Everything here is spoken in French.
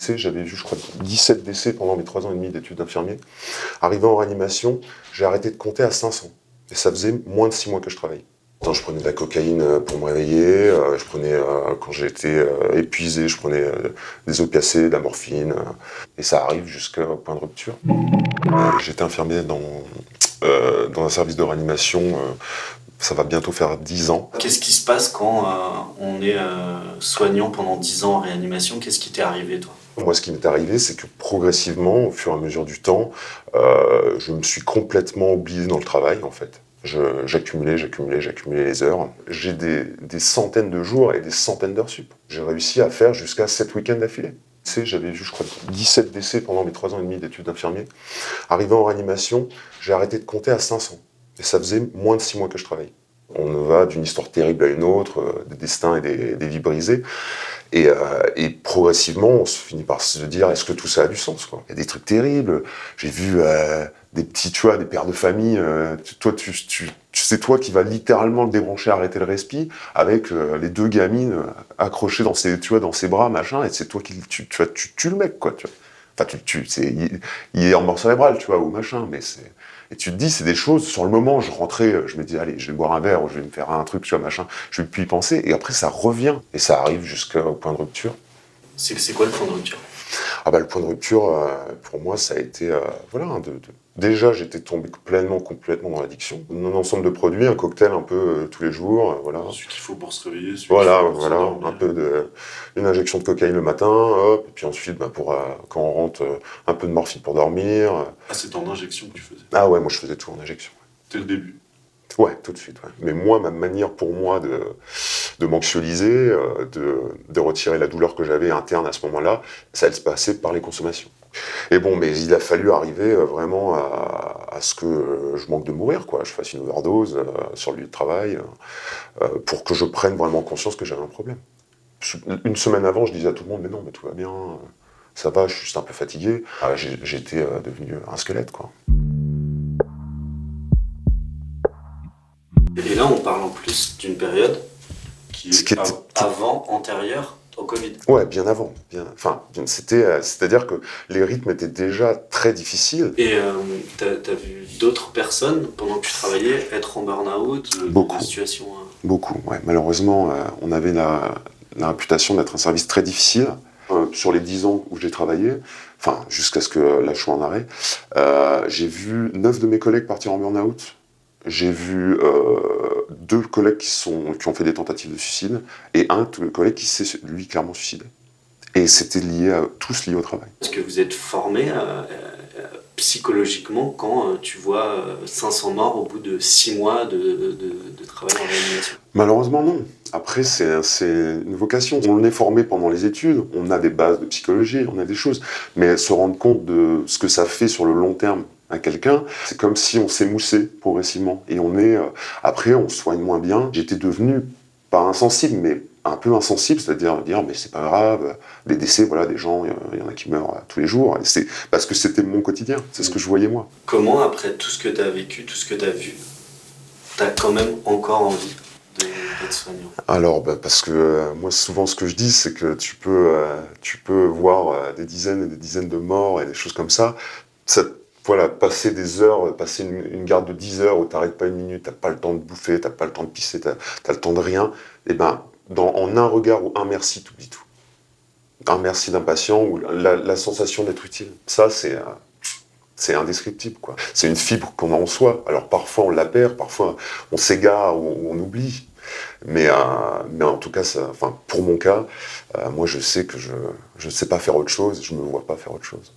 sais, j'avais vu, je crois, 17 décès pendant mes 3 ans et demi d'études d'infirmier. Arrivé en réanimation, j'ai arrêté de compter à 500. Et ça faisait moins de 6 mois que je travaillais. Je prenais de la cocaïne pour me réveiller, je prenais, quand j'étais épuisé, je prenais des opiacés, de la morphine, et ça arrive jusqu'au point de rupture. J'étais infirmier dans un service de réanimation, ça va bientôt faire 10 ans. Qu'est-ce qui se passe quand on est soignant pendant 10 ans en réanimation? Qu'est-ce qui t'est arrivé, toi? Moi, ce qui m'est arrivé, c'est que progressivement, au fur et à mesure du temps, je me suis complètement oublié dans le travail, en fait. J'accumulais les heures. J'ai des centaines de jours et des centaines d'heures sup. J'ai réussi à faire jusqu'à 7 week-ends d'affilée. Tu sais, j'avais vu, je crois, 17 décès pendant mes 3 ans et demi d'études d'infirmier. Arrivé en réanimation, j'ai arrêté de compter à 500. Et ça faisait moins de 6 mois que je travaillais. On va d'une histoire terrible à une autre, des destins et des vies brisées. Et progressivement, on se finit par se dire, est-ce que tout ça a du sens, quoi? Il y a des trucs terribles. J'ai vu des petits, tu vois, des pères de famille. C'est toi qui vas littéralement le débrancher, arrêter le respi, avec les 2 gamines accrochées dans ses bras, machin, et c'est toi qui tu tues le mec, quoi. Tu vois. Enfin, il est en mort cérébrale, tu vois, ou machin, mais c'est... Et tu te dis, c'est des choses, sur le moment, je rentrais, je me dis, allez, je vais boire un verre, ou je vais me faire un truc, tu vois, machin, je vais plus y penser, et après, ça revient, et ça arrive jusqu'au point de rupture. C'est quoi le point de rupture? Ah bah, le point de rupture, pour moi, ça a été, voilà, déjà, j'étais tombé complètement dans l'addiction. Un ensemble de produits, un cocktail un peu tous les jours, voilà. Celui qu'il faut pour se réveiller, celui Voilà, qu'il faut pour voilà, s'endormir. une injection de cocaïne le matin, hop, et puis ensuite, bah, quand on rentre, un peu de morphine pour dormir. Ah, c'est en injection que tu faisais? Ah ouais, moi je faisais tout en injection. Dès le début? Ouais, tout de suite. Ouais. Mais moi, ma manière pour moi de m'anxioliser, de retirer la douleur que j'avais interne à ce moment-là, ça allait se passer par les consommations. Et bon, mais il a fallu arriver vraiment à ce que je manque de mourir, quoi. Je fasse une overdose sur le lieu de travail, pour que je prenne vraiment conscience que j'avais un problème. Une semaine avant, je disais à tout le monde, mais non, mais tout va bien, ça va, je suis juste un peu fatigué. J'étais devenu un squelette, quoi. Et là, on parle en plus d'une période qui est antérieure au Covid. Ouais, bien avant. C'est-à-dire que les rythmes étaient déjà très difficiles. Et t'as vu d'autres personnes, pendant que tu travaillais, être en burn-out, Beaucoup. dans des situations... Beaucoup, ouais. Malheureusement, on avait la réputation d'être un service très difficile. Sur les 10 ans où j'ai travaillé, enfin, jusqu'à ce que là, je sois en arrêt, j'ai vu 9 de mes collègues partir en burn-out. J'ai vu 2 collègues qui ont fait des tentatives de suicide, et un collègue qui s'est, lui, clairement suicidé. Et c'était tous liés au travail. Est-ce que vous êtes formé psychologiquement quand tu vois 500 morts au bout de 6 mois de travail en réanimation? Malheureusement, non. Après, c'est une vocation. On est formé pendant les études, on a des bases de psychologie, on a des choses. Mais se rendre compte de ce que ça fait sur le long terme à quelqu'un, c'est comme si on s'émoussait progressivement. Et après, on se soigne moins bien. J'étais devenu, pas insensible, mais un peu insensible, c'est-à-dire dire, mais c'est pas grave, des décès, voilà, des gens, il y en a qui meurent tous les jours. Et c'est parce que c'était mon quotidien, c'est ce que je voyais moi. Comment, après tout ce que tu as vécu, tout ce que tu as vu, tu as quand même encore envie d'être soignant? Alors, parce que moi, souvent, ce que je dis, c'est que tu peux voir des dizaines et des dizaines de morts et des choses comme ça. Voilà, passer des heures, passer une garde de 10 heures où t'arrêtes pas une minute, t'as pas le temps de bouffer, t'as pas le temps de pisser, t'as le temps de rien, et ben, en un regard ou un merci, t'oublies tout. Un merci d'un patient ou la sensation d'être utile. Ça, c'est indescriptible, quoi. C'est une fibre qu'on a en soi. Alors parfois on la perd, parfois on s'égare ou on oublie. Mais en tout cas, pour mon cas, moi je sais que je ne sais pas faire autre chose, je me vois pas faire autre chose.